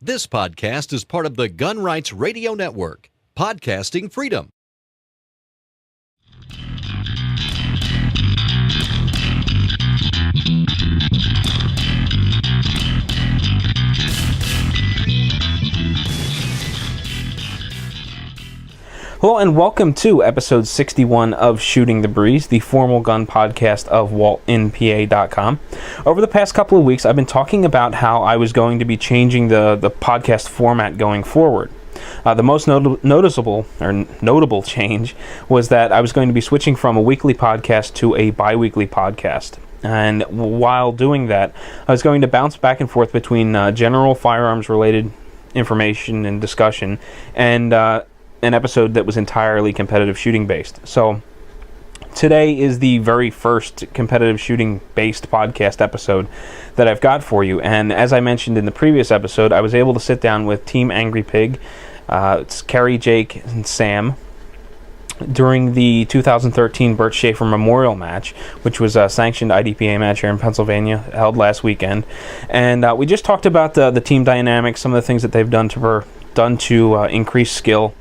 This podcast is part of the Gun Rights Radio Network. Podcasting freedom. Hello and welcome to episode 61 of Shooting the Breeze, the formal gun podcast of WaltonPA.com. Over the past couple of weeks, I've been talking about how I was going to be changing the podcast format going forward. The most notable change was that I was going to be switching from a weekly podcast to a bi-weekly podcast. And while doing that, I was going to bounce back and forth between general firearms-related information and discussion and an episode that was entirely competitive shooting based. So today is the very first competitive shooting based podcast episode that I've got for you. And as I mentioned in the previous episode, I was able to sit down with Team Angrypig. It's Kerry, Jake, and Sam during the 2013 Burt Schaefer Memorial Match, which was a sanctioned IDPA match here in Pennsylvania, held last weekend. And we just talked about the team dynamics, some of the things that they've done to increase skill.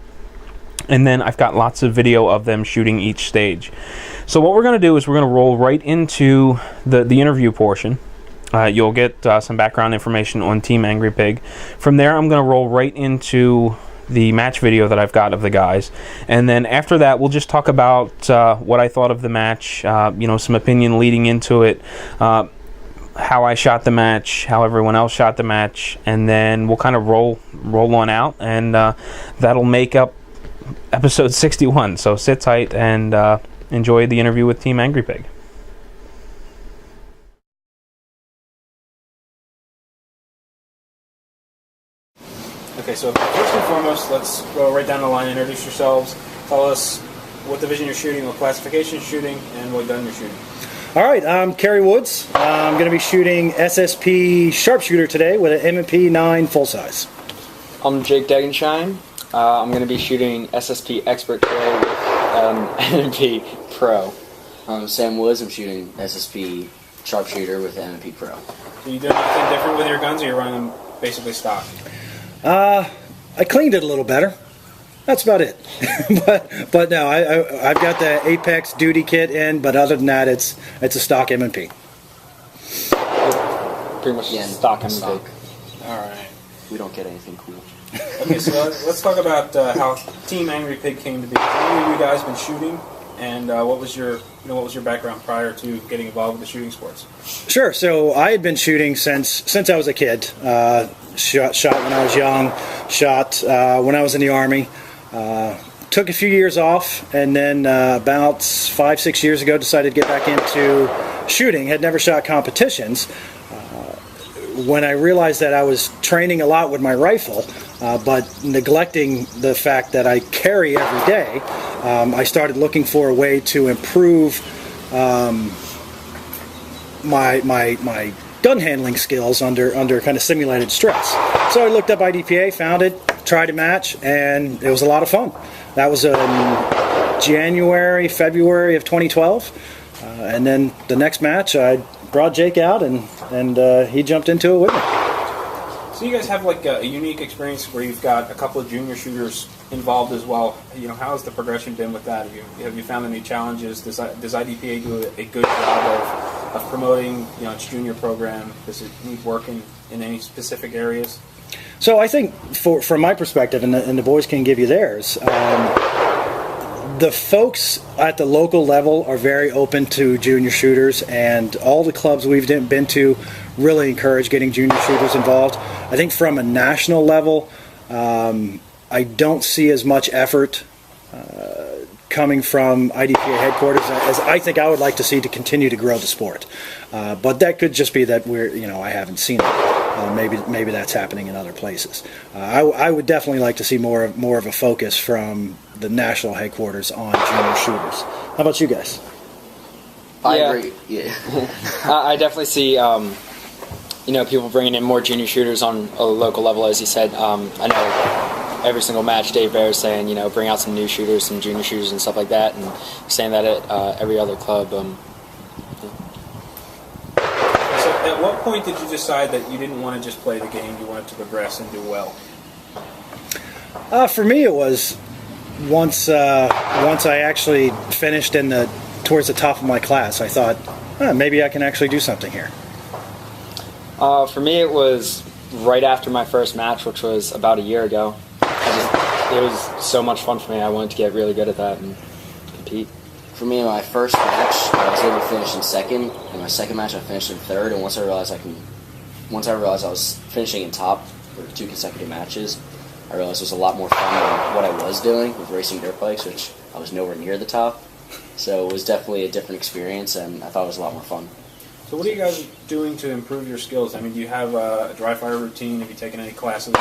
And then I've got lots of video of them shooting each stage. So what we're going to do is we're going to roll right into the interview portion. You'll get some background information on Team Angrypig. From there, I'm going to roll right into the match video that I've got of the guys. And then after that, we'll just talk about what I thought of the match, some opinion leading into it, how I shot the match, how everyone else shot the match, and then we'll kind of roll on out, and that'll make up episode 61. So sit tight and enjoy the interview with Team Angrypig. Okay, so first and foremost, let's go right down the line. Introduce yourselves. Tell us what division you're shooting, what classification you're shooting, and what gun you're shooting. All right, I'm Kerry Woods. I'm going to be shooting SSP sharpshooter today with an M&P 9 full size. I'm Jake Degenshine. I'm going to be shooting SSP Expert today with M&P Pro. I'm Sam Woods. I'm shooting SSP Sharpshooter with M&P Pro. So you doing anything different with your guns, or you're running them basically stock? I cleaned it a little better. That's about it. but no, I've got the Apex duty kit in, but other than that, it's a stock M&P. Pretty much stock M&P. Stock. All right. We don't get anything cool. Okay, so let's talk about how Team Angrypig came to be. How long have you guys been shooting, and what was your background prior to getting involved with the shooting sports? Sure. So I had been shooting since I was a kid. Shot when I was young. Shot when I was in the Army. Took a few years off, and then about 5-6 years ago decided to get back into shooting. Had never shot competitions. When I realized that I was training a lot with my rifle, but neglecting the fact that I carry every day, I started looking for a way to improve my gun handling skills under kind of simulated stress. So I looked up IDPA, found it, tried a match, and it was a lot of fun. That was in February of 2012, and then the next match I brought Jake out, and he jumped into it with me. So you guys have like a unique experience where you've got a couple of junior shooters involved as well. How has the progression been with that? Have you found any challenges? Does IDPA do a good job of promoting its junior program? Does it need work in any specific areas? So I think from my perspective, and the boys can give you theirs, the folks at the local level are very open to junior shooters, and all the clubs we've been to really encourage getting junior shooters involved. I think from a national level, I don't see as much effort coming from IDPA headquarters as I think I would like to see to continue to grow the sport. But that could just be that I haven't seen it. Maybe that's happening in other places. I would definitely like to see more of a focus from the national headquarters on junior shooters. How about you guys? I agree. Yeah. I definitely see people bringing in more junior shooters on a local level, as you said. I know every single match Dave Bear is saying, bring out some new shooters, some junior shooters and stuff like that, and saying that at every other club. So at what what point did you decide that you didn't want to just play the game, you wanted to progress and do well? For me, it was once I actually finished towards the top of my class. I thought, maybe I can actually do something here. For me, it was right after my first match, which was about a year ago. It was so much fun for me. I wanted to get really good at that and compete. For me, in my first match, I was able to finish in second. In my second match, I finished in third. And once I realized I was finishing in top for 2 consecutive matches, I realized it was a lot more fun than what I was doing with racing dirt bikes, which I was nowhere near the top. So it was definitely a different experience, and I thought it was a lot more fun. So what are you guys doing to improve your skills? I mean, do you have a dry fire routine? Have you taken any classes?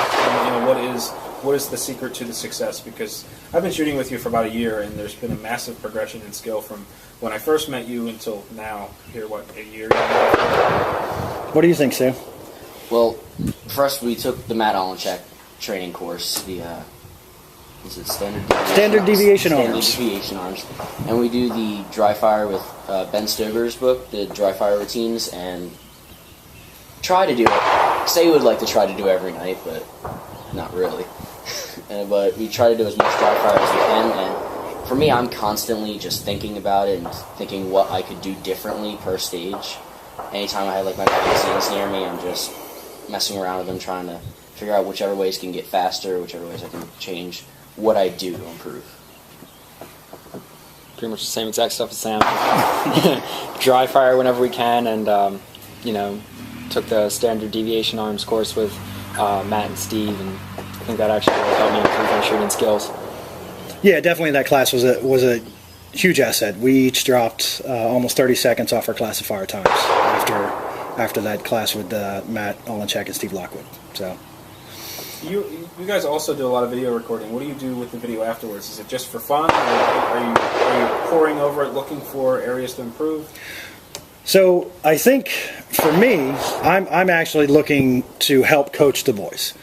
What is the secret to the success? Because I've been shooting with you for about a year, and there's been a massive progression in skill from when I first met you until now. Here, a year? What do you think, Sue? Well, first we took the Matt Olencek training course, standard deviation arms, and we do the dry fire with Ben Stoger's book, the dry fire routines, and try to do it. Say we would like to try to do every night, but not really. But we try to do as much dry fire as we can, and for me, I'm constantly just thinking about it and thinking what I could do differently per stage. Anytime I have my magazines near me, I'm just messing around with them, trying to figure out whichever ways can get faster, whichever ways I can change what I do to improve. Pretty much the same exact stuff as Sam. Dry fire whenever we can, and took the standard deviation arms course with Matt and Steve, and I think that actually really helped me improve my shooting skills. Yeah, definitely that class was a huge asset. We each dropped almost 30 seconds off our classifier times after that class with Matt Olencek and Steve Lockwood. So. You guys also do a lot of video recording. What do you do with the video afterwards? Is it just for fun, or are you poring over it looking for areas to improve? So I think for me, I'm actually looking to help coach the boys.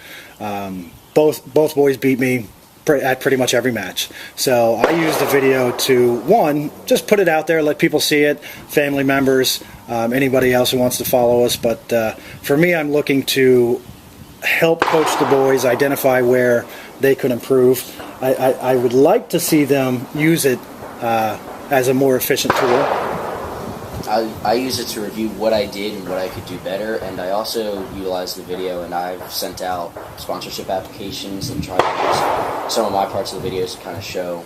Both boys beat me at pretty much every match. So I use the video to, one, just put it out there, let people see it, family members, anybody else who wants to follow us. But for me, I'm looking to help coach the boys, identify where they could improve. I would like to see them use it as a more efficient tool. I use it to review what I did and what I could do better, and I also utilize the video, and I've sent out sponsorship applications and tried to use some of my parts of the videos to kind of show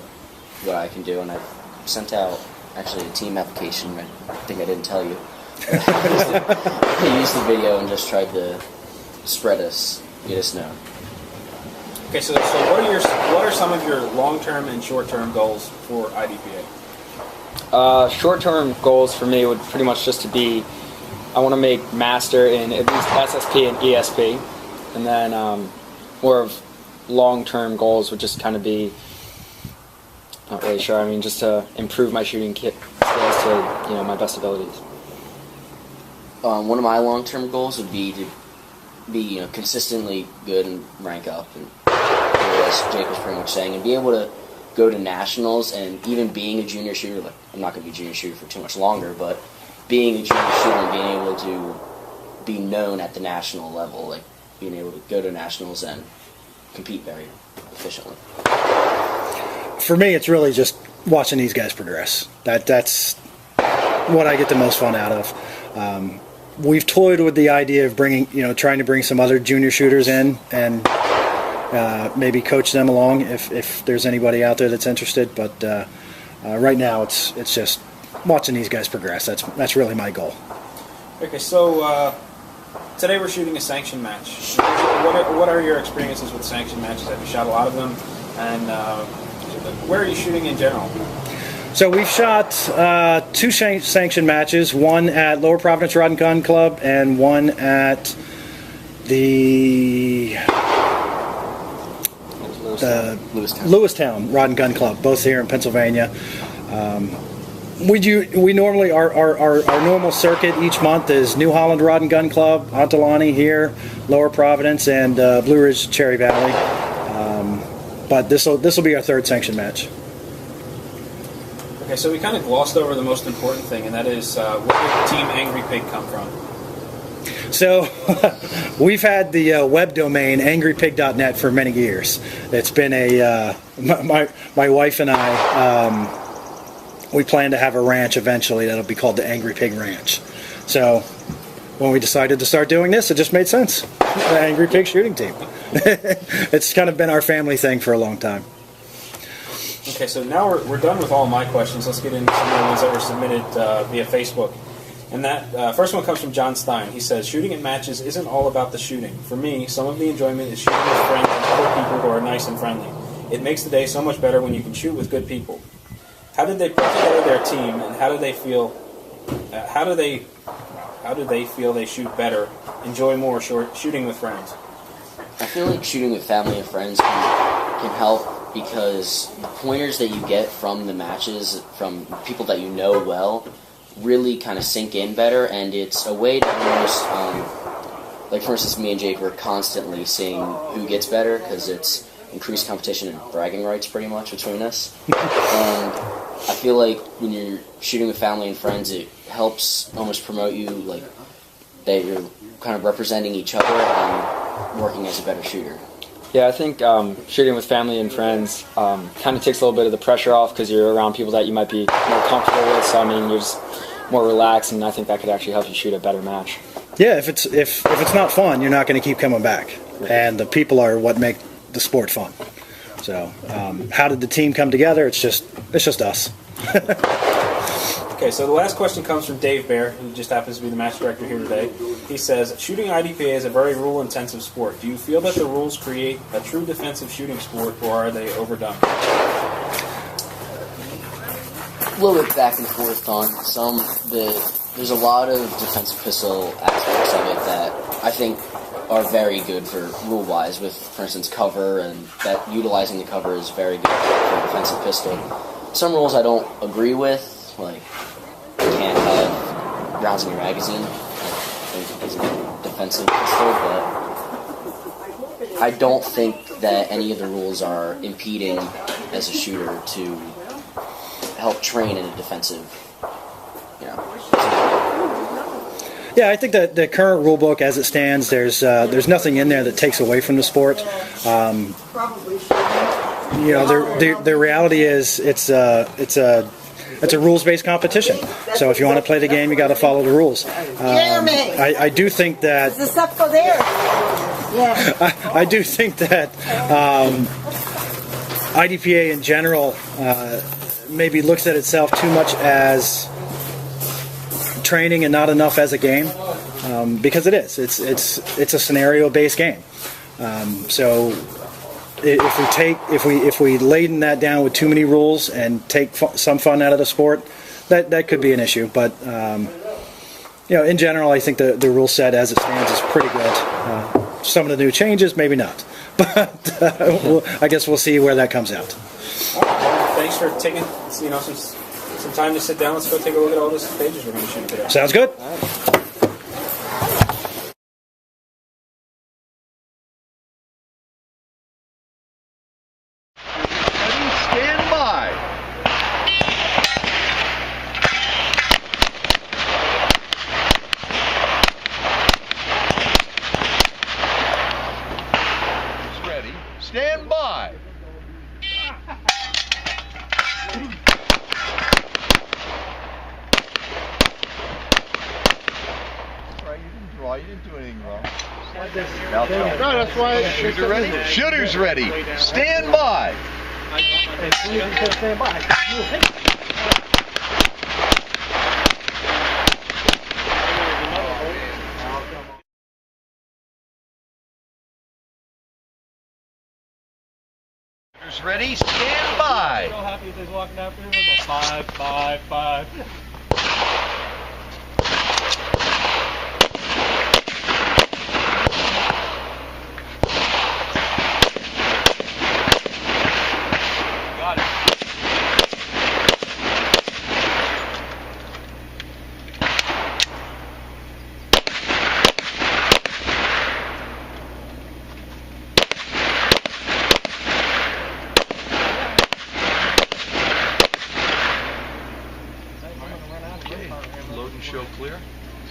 what I can do, and I've sent out actually a team application. I think I didn't tell you. I used the video and just tried to spread us, get us known. Okay, so what are some of your long-term and short-term goals for IDPA? Short-term goals for me would pretty much just to be, I want to make master in at least SSP and ESP, and then more of long-term goals would just kind of be, not really sure. I mean, just to improve my shooting skills to my best abilities. One of my long-term goals would be to be consistently good and rank up, and as Jake was pretty much saying, and be able to go to nationals, and even being a junior shooter. Like, I'm not going to be a junior shooter for too much longer, but being a junior shooter and being able to be known at the national level, like being able to go to nationals and compete very efficiently. For me, it's really just watching these guys progress. That's what I get the most fun out of. We've toyed with the idea of trying to bring some other junior shooters in and maybe coach them along if there's anybody out there that's interested. But right now, it's just watching these guys progress. That's really my goal. Okay, so today we're shooting a sanctioned match. What are your experiences with sanctioned matches? Have you shot a lot of them? And where are you shooting in general? So we've shot 2 sanctioned matches, one at Lower Providence Rod and Gun Club and one at the Lewistown Rod and Gun Club, both here in Pennsylvania. We normally, our normal circuit each month is New Holland Rod and Gun Club, Ontolani here, Lower Providence, and Blue Ridge Cherry Valley. But this will be our 3rd sanctioned match. Okay, so we kind of glossed over the most important thing, and that is where did Team Angrypig come from? So we've had the web domain angrypig.net for many years. It's been my wife and I, we plan to have a ranch eventually that'll be called the Angry Pig Ranch. So when we decided to start doing this, it just made sense. The Angrypig Shooting Team. It's kind of been our family thing for a long time. Okay, so now we're done with all my questions. Let's get into some of the ones that were submitted via Facebook. And that first one comes from John Stein. He says, shooting at matches isn't all about the shooting. For me, some of the enjoyment is shooting with friends and other people who are nice and friendly. It makes the day so much better when you can shoot with good people. How did they put together their team, and how do they feel? How do they feel they shoot better, enjoy more shooting with friends? I feel like shooting with family and friends can help because the pointers that you get from the matches, from people that you know well, really kind of sink in better, and it's a way to almost, like for instance, me and Jake were constantly seeing who gets better because it's increased competition and bragging rights pretty much between us. And I feel like when you're shooting with family and friends, it helps almost promote you, like that you're kind of representing each other and working as a better shooter. Yeah, I think shooting with family and friends kind of takes a little bit of the pressure off because you're around people that you might be more comfortable with. So I mean, you're just more relaxed, and I think that could actually help you shoot a better match. Yeah, if it's not fun, you're not going to keep coming back, and the people are what make the sport fun. So, how did the team come together? It's just us. Okay, so the last question comes from Dave Bear, who just happens to be the match director here today. He says, shooting IDPA is a very rule-intensive sport. Do you feel that the rules create a true defensive shooting sport, or are they overdone? A little bit back and forth on some. There's a lot of defensive pistol aspects of it that I think are very good for rule-wise, with, for instance, cover, and that utilizing the cover is very good for a defensive pistol. Some rules I don't agree with, like you can't have rounds in your magazine. I think it's a defensive pistol, but I don't think that any of the rules are impeding as a shooter to help train in a defensive, Yeah, I think that the current rule book, as it stands, there's nothing in there that takes away from the sport. The reality is it's a rules-based competition. So if you want to play the game, you got to follow the rules. I do think that. Does the stuff go there? Yeah. I do think that IDPA in general maybe looks at itself too much as training and not enough as a game, because it is. It's a scenario-based game. So if we laden that down with too many rules and take some fun out of the sport, that could be an issue. But in general, I think the rule set as it stands is pretty good. Some of the new changes, maybe not. But I guess we'll see where that comes out. Thanks for taking some time to sit down. Let's go take a look at all these pages we're going to shoot today. Sounds good. Stand by. Ready. Stand by. You didn't do anything wrong. No, that's why. Shooters ready. Shooters ready. Stand by. Stand by. Shooters ready. Stand by. So happy he's walking after him. 5, 5, 5.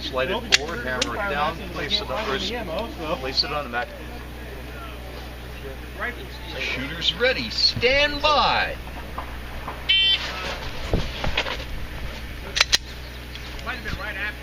Slide it forward, hammer it down, place it on the mat. Shooters ready, stand by. Might have been right after.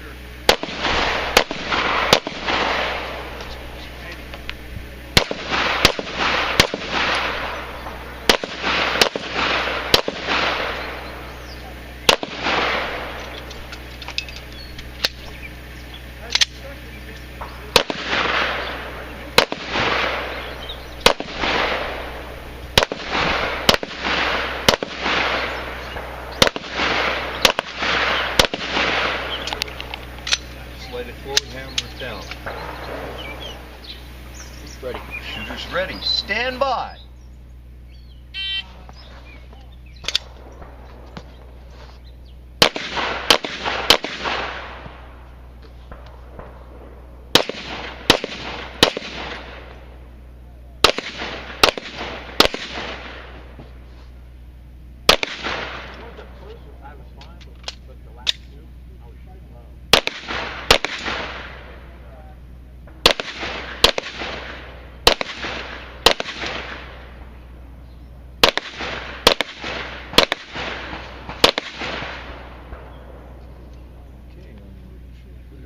Slide it forward, hammer it down. Ready. Shooters ready. Stand by.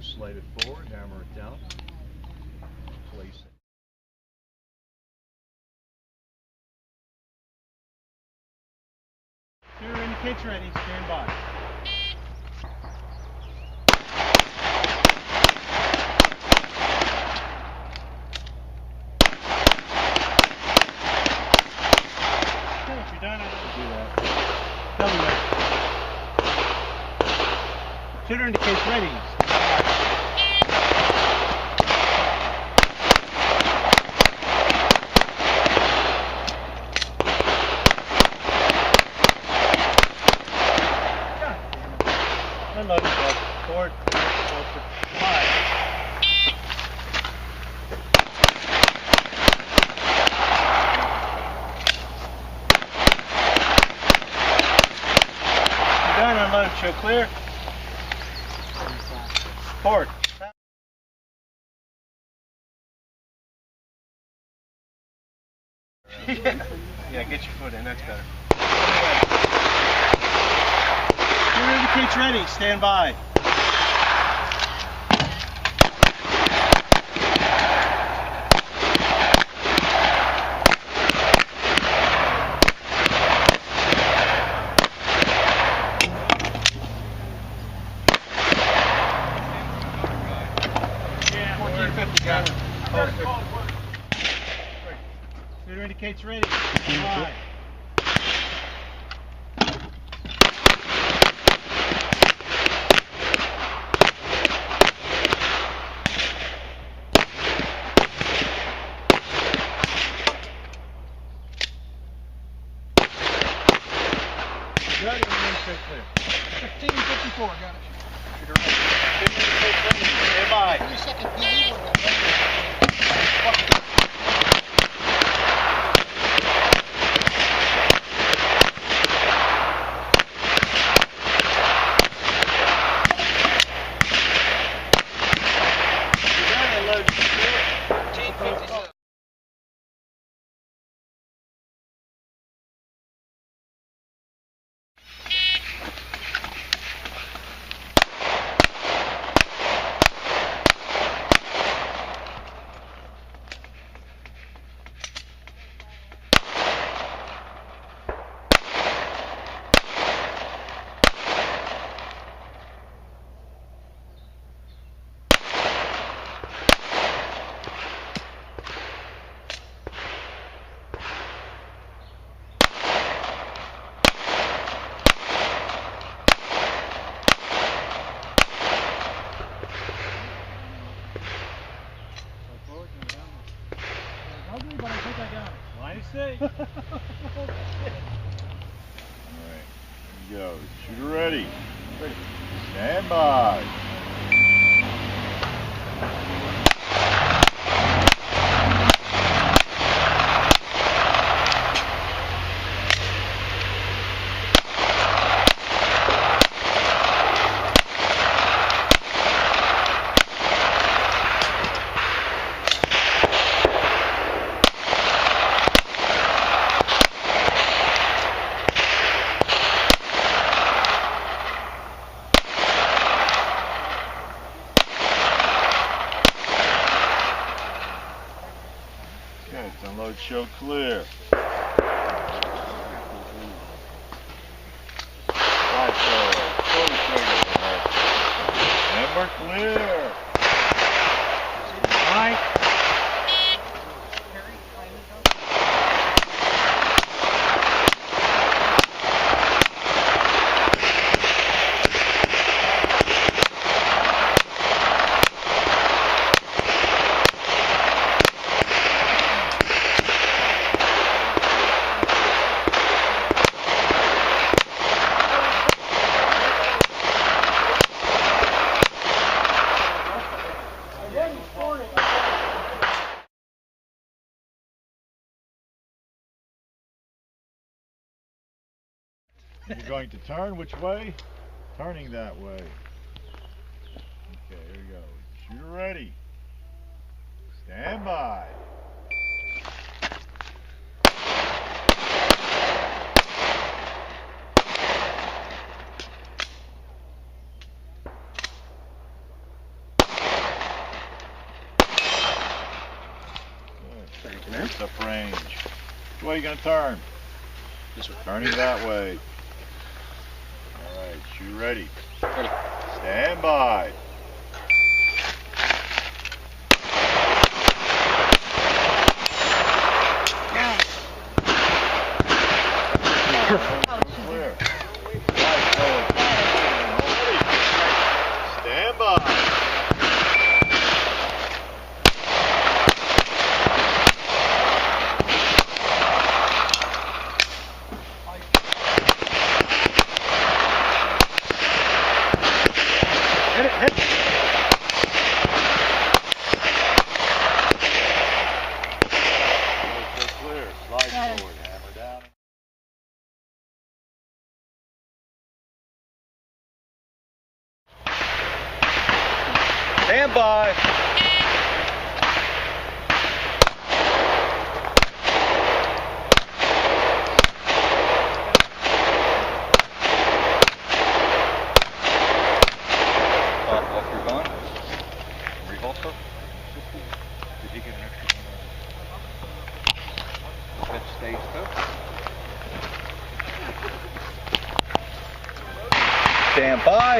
Slide it forward, hammer it down, place it. Shooter indicates ready, stand by. Coach, you done? Do that. Tell me that. Shooter indicates ready. Stand by. Unload it, forward, five. You're done, unload, show clear. Forward. Yeah, get your foot in, that's better. Shooter indicates ready, stand by. Yeah, 1450 got it. Shooter indicates ready, stand by. Got it, clear. 1554, got it. Shooter ready. Stand by. 3-second PE when we're ready. Say. Alright, here we go. Shooter ready. Stand by. Okay, it's unload, show clear. Right forward. Pull the trigger. And we're clear. Mike. You're going to turn which way? Turning that way. Okay, here we go. Shooter ready. Stand by. Thank you, man. It's up range. Which way are you going to turn? This way. Turning that way. Alright, shoot ready. Ready. Stand by. Clear. Right forward. Stand by. Clear. Slide forward. Hammer down. Stand by. Top off your gun. Reholster. Did you get an extra one? That stays put. Stand by.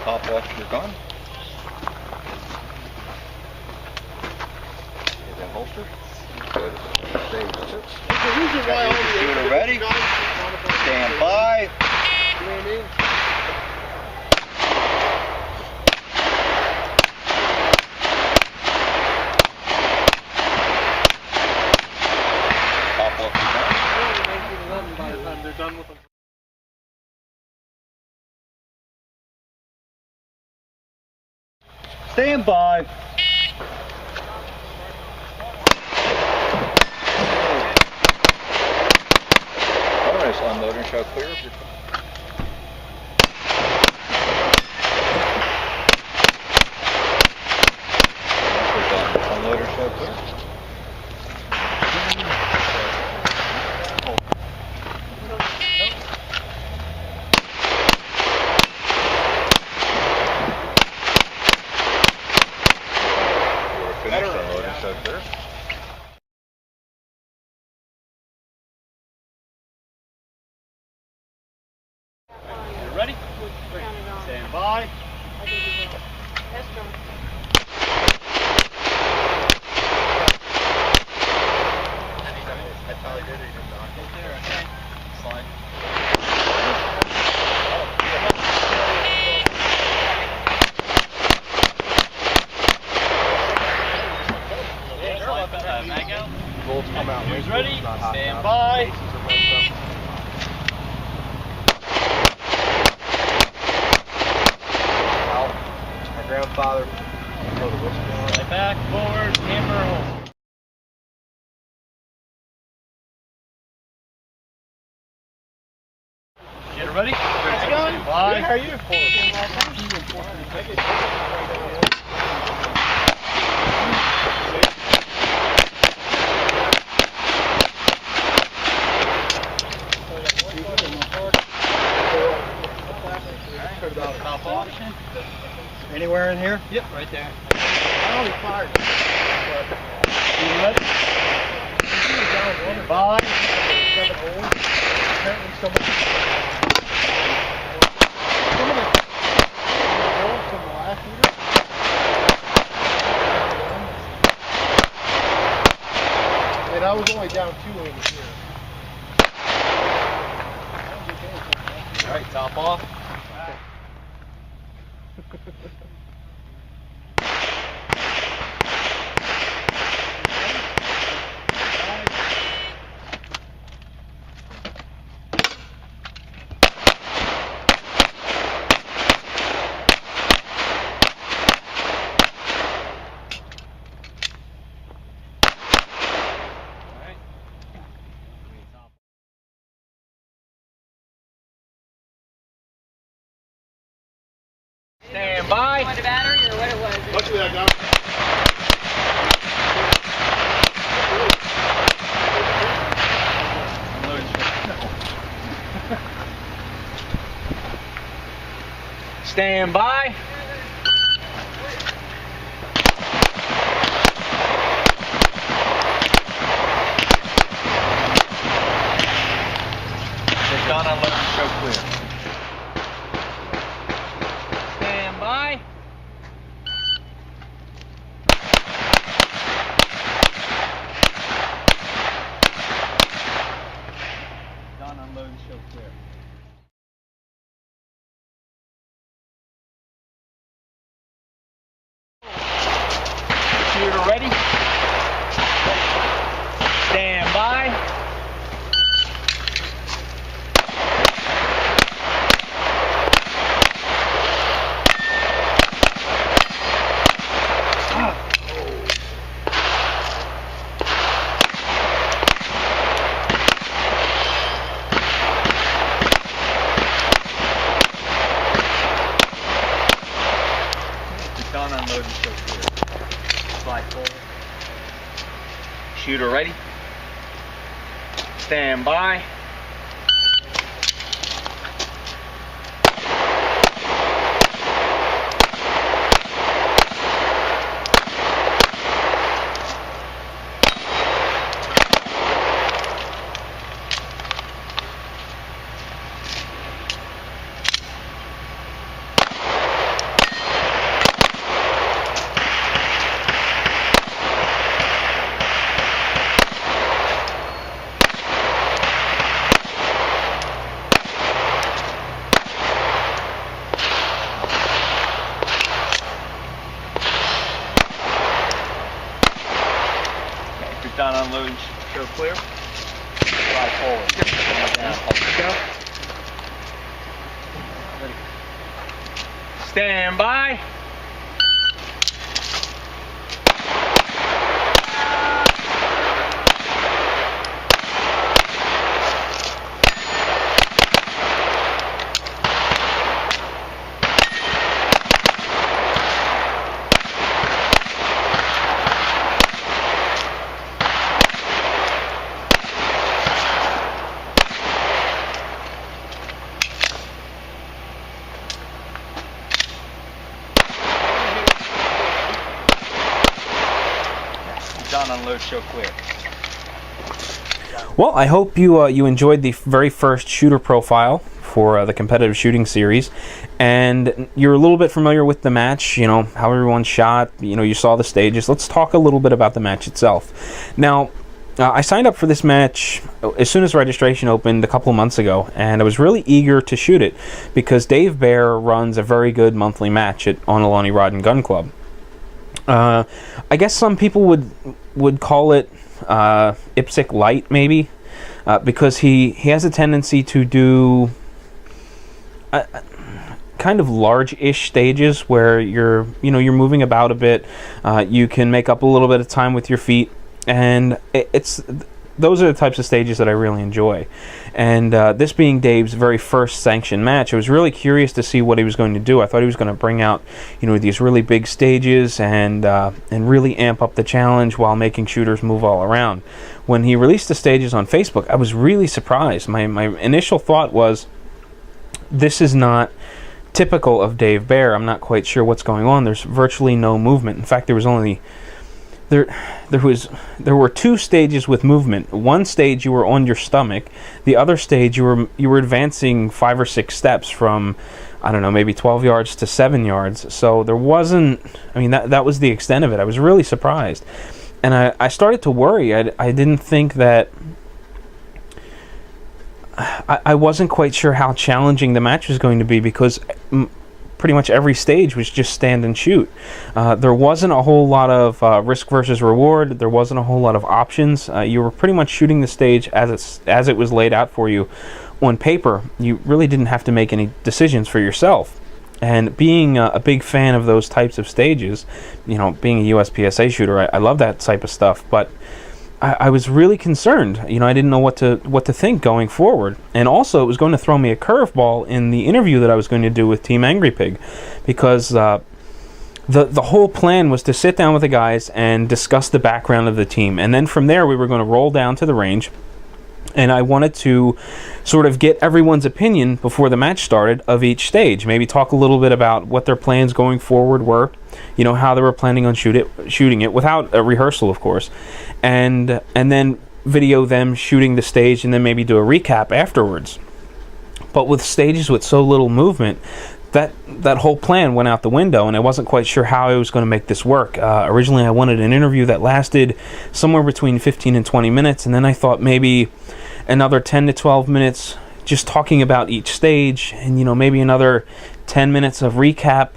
Top off your gun. Okay, then holster. Good. Stay put. The reason why all the Shooter ready. Stand by. You know what I mean? Top off your gun. 1911 by the time they're done with them. Stand by. Alright, so unload and show clear. We're done. Unload and show clear. Finished. Unload and show clear. You ready? Stand by. That's how I did it. Slide. Bolts come out. Who's ready? Stand by. My grandfather. Right back, forward, hammer, hold. Get ready? Stand by. How are you? Top off. Anywhere in here? Yep, right there. I only fired. You ready? Bye. 7 holes. Apparently somebody from the last meter. And I was only down 2 over here. Alright, top off. Stand by. Want a battery or what it was? What's that now? Stand by. They're done on letting the show clear. Stand by. Done unloading show clear. Shooter ready. Stand by. Done unloading show clear. Slide forward. Shooter ready. Stand by. Done unloading show clear. Slide forward. Down. Go. Stand by. Done unload show clear. Well, I hope you enjoyed the very first shooter profile for the competitive shooting series, and you're a little bit familiar with the match, you know, how everyone shot, you know, you saw the stages. Let's talk a little bit about the match itself. Now, I signed up for this match as soon as registration opened a couple of months ago, and I was really eager to shoot it because Dave Bear runs a very good monthly match at Onalani Rod and Gun Club. I guess some people would call it IPSC light, maybe, because he has a tendency to do kind of large-ish stages where you're moving about a bit. You can make up a little bit of time with your feet, and those are the types of stages that I really enjoy. And this being Dave's very first sanctioned match, I was really curious to see what he was going to do. I thought he was going to bring out, these really big stages and really amp up the challenge while making shooters move all around. When he released the stages on Facebook, I was really surprised. My initial thought was, this is not typical of Dave Bear. I'm not quite sure what's going on. There's virtually no movement. In fact, there were 2 stages with movement. One stage you were on your stomach. The other stage you were advancing 5 or 6 steps from, I don't know, maybe 12 yards to 7 yards. So there wasn't, I mean, that was the extent of it. I was really surprised. And I started to worry. I didn't think that, I wasn't quite sure how challenging the match was going to be, because pretty much every stage was just stand and shoot. There wasn't a whole lot of risk versus reward. There wasn't a whole lot of options. You were pretty much shooting the stage as it was laid out for you on paper. You really didn't have to make any decisions for yourself. And being a big fan of those types of stages, being a USPSA shooter, I love that type of stuff. But I was really concerned. I didn't know what to think going forward. And also, it was going to throw me a curveball in the interview that I was going to do with Team Angrypig, because the whole plan was to sit down with the guys and discuss the background of the team. And then from there, we were going to roll down to the range. And I wanted to sort of get everyone's opinion before the match started of each stage. Maybe talk a little bit about what their plans going forward were, how they were planning on shooting it without a rehearsal, of course, and then video them shooting the stage, and then maybe do a recap afterwards. But with stages with so little movement, that whole plan went out the window, and I wasn't quite sure how I was going to make this work. Originally, I wanted an interview that lasted somewhere between 15 and 20 minutes, and then I thought maybe another 10 to 12 minutes just talking about each stage, and maybe another 10 minutes of recap,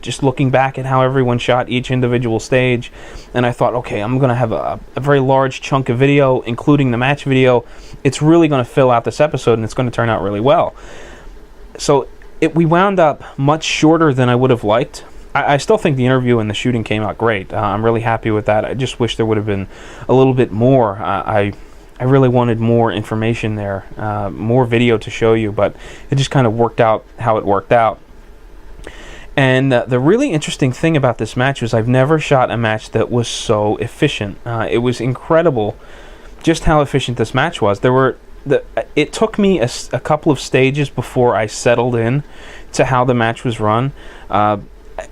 just looking back at how everyone shot each individual stage. And I thought, okay, I'm going to have a very large chunk of video, including the match video. It's really going to fill out this episode, and it's going to turn out really well. So we wound up much shorter than I would have liked. I still think the interview and the shooting came out great. I'm really happy with that. I just wish there would have been a little bit more. I really wanted more information there, more video to show you, but it just kind of worked out how it worked out. And the really interesting thing about this match was I've never shot a match that was so efficient. It was incredible just how efficient this match was. It took me a couple of stages before I settled in to how the match was run.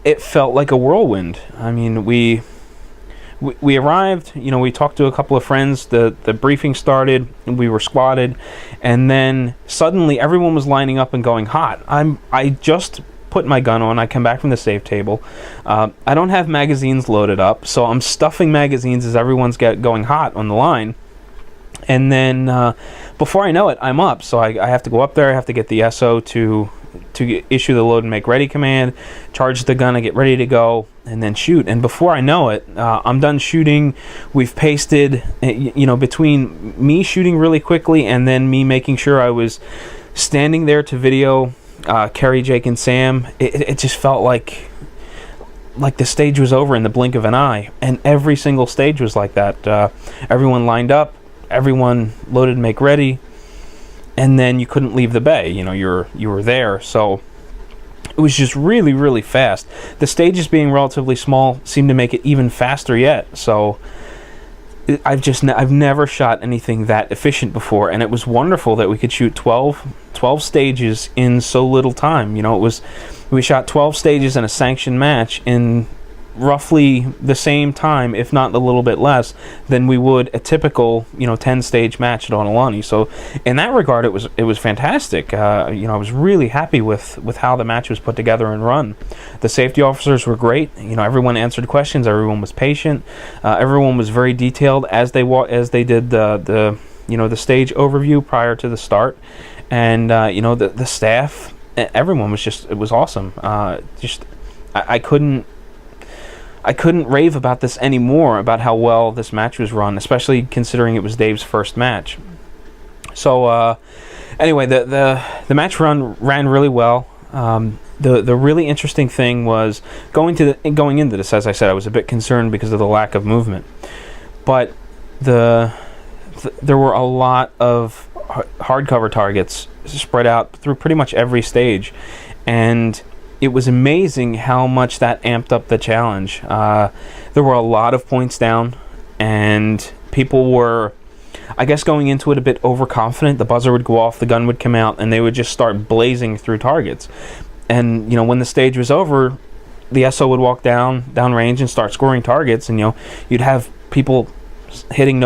It felt like a whirlwind. I mean, we arrived, we talked to a couple of friends, the briefing started, and we were squatted, and then suddenly everyone was lining up and going hot. I just put my gun on, I come back from the save table. I don't have magazines loaded up, so I'm stuffing magazines as everyone's going hot on the line. And then before I know it, I'm up, so I have to go up there, I have to get the SO to issue the load and make ready command, charge the gun, I get ready to go, and then shoot. And before I know it, I'm done shooting. We've pasted, between me shooting really quickly and then me making sure I was standing there to video Kerry, Jake, and Sam. It just felt like the stage was over in the blink of an eye, and every single stage was like that. Everyone lined up, everyone loaded and make ready, and then you couldn't leave the bay. You were there, so it was just really, really fast. The stages being relatively small seemed to make it even faster yet. So I've never shot anything that efficient before, and it was wonderful that we could shoot 12 stages in so little time. We shot 12 stages in a sanctioned match in roughly the same time, if not a little bit less, than we would a typical 10-stage match at Onalani. So in that regard, it was fantastic. I was really happy with how the match was put together and run. The safety officers were great. Everyone answered questions. Everyone was patient. Everyone was very detailed as they did the stage overview prior to the start. And the staff, everyone was it was awesome. I couldn't rave about this anymore, about how well this match was run, especially considering it was Dave's first match. So anyway, the match ran really well. The really interesting thing was going into this, as I said, I was a bit concerned because of the lack of movement. But there were a lot of hardcover targets spread out through pretty much every stage, and it was amazing how much that amped up the challenge. There were a lot of points down, and people were, I guess, going into it a bit overconfident. The buzzer would go off, the gun would come out, and they would just start blazing through targets. And when the stage was over, the SO would walk down range and start scoring targets, and you'd have people hitting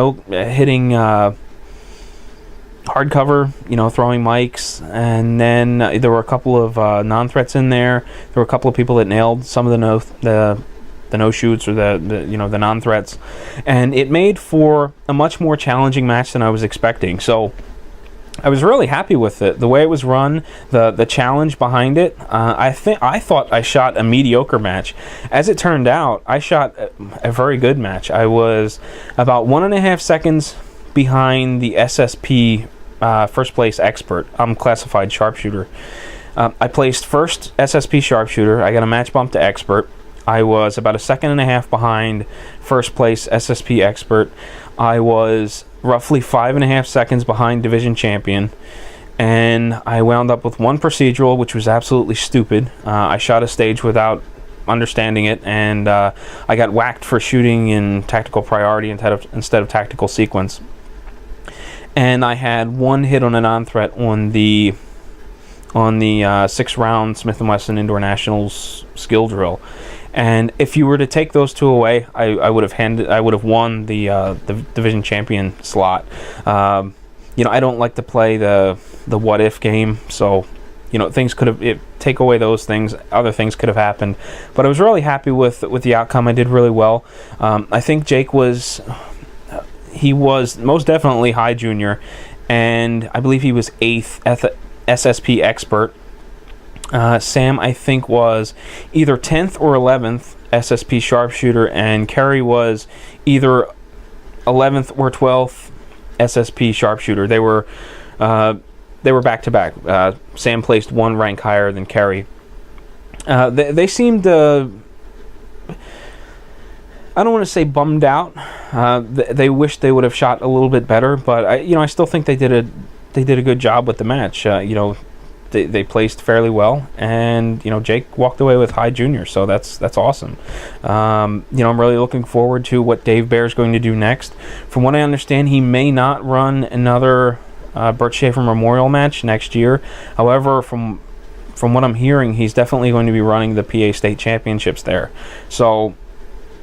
hardcover, throwing mics, and then there were a couple of non-threats in there. There were a couple of people that nailed some of the no shoots or the non-threats, and it made for a much more challenging match than I was expecting. So I was really happy with it, the way it was run, the challenge behind it. I thought I shot a mediocre match. As it turned out, I shot a very good match. I was about 1.5 seconds behind the SSP first place expert. I'm classified sharpshooter. I placed first SSP sharpshooter. I got a match bump to expert. I was about 1.5 seconds behind first place SSP expert. I was roughly 5.5 seconds behind division champion, and I wound up with one procedural, which was absolutely stupid. I shot a stage without understanding it, and I got whacked for shooting in tactical priority instead of tactical sequence. And I had one hit on a non-threat on the 6-round Smith & Wesson Indoor Nationals skill drill. And if you were to take those two away, I would have won the division champion slot. I don't like to play the what if game, so things could have take away those things. Other things could have happened, but I was really happy with the outcome. I did really well. I think Jake was most definitely high junior, and I believe he was 8th SSP expert. Sam, I think, was either 10th or 11th SSP sharpshooter, and Kerry was either 11th or 12th SSP sharpshooter. They were back to back. Sam placed one rank higher than Kerry. They seemed I don't want to say bummed out. They wished they would have shot a little bit better, but I still think they did a good job with the match. They placed fairly well, and Jake walked away with high junior, so that's awesome. I'm really looking forward to what Dave Bear is going to do next. From what I understand, he may not run another Bert Schaefer Memorial match next year. However, from what I'm hearing, he's definitely going to be running the PA State Championships there. So,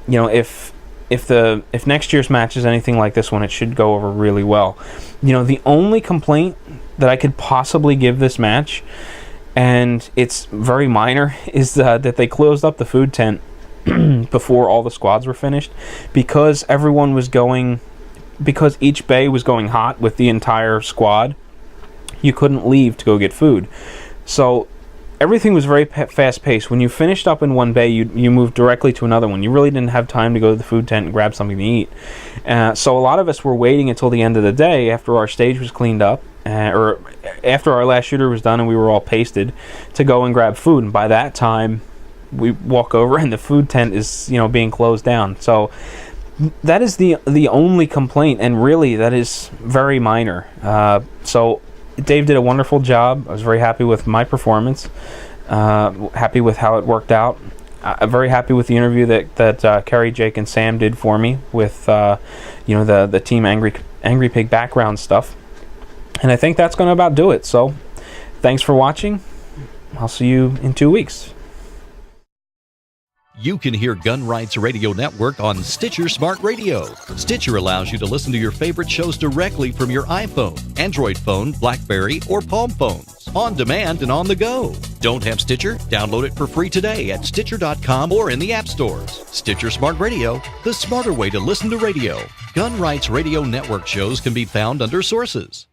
if next year's match is anything like this one, it should go over really well. The only complaint that I could possibly give this match, and it's very minor, is that they closed up the food tent before all the squads were finished, because each bay was going hot with the entire squad. You couldn't leave to go get food, so everything was very fast-paced. When you finished up in one bay, you moved directly to another one. You really didn't have time to go to the food tent and grab something to eat. So a lot of us were waiting until the end of the day after our stage was cleaned up, or after our last shooter was done and we were all pasted, to go and grab food. And by that time, we walk over and the food tent is being closed down. So that is the only complaint, and really that is very minor. So Dave did a wonderful job. I was very happy with my performance. Happy with how it worked out. I'm very happy with the interview that Kerry, Jake, and Sam did for me with the team Angry Pig background stuff. And I think that's going to about do it. So thanks for watching. I'll see you in 2 weeks. You can hear Gun Rights Radio Network on Stitcher Smart Radio. Stitcher allows you to listen to your favorite shows directly from your iPhone, Android phone, BlackBerry, or Palm phones, on demand and on the go. Don't have Stitcher? Download it for free today at Stitcher.com or in the app stores. Stitcher Smart Radio, the smarter way to listen to radio. Gun Rights Radio Network shows can be found under Sources.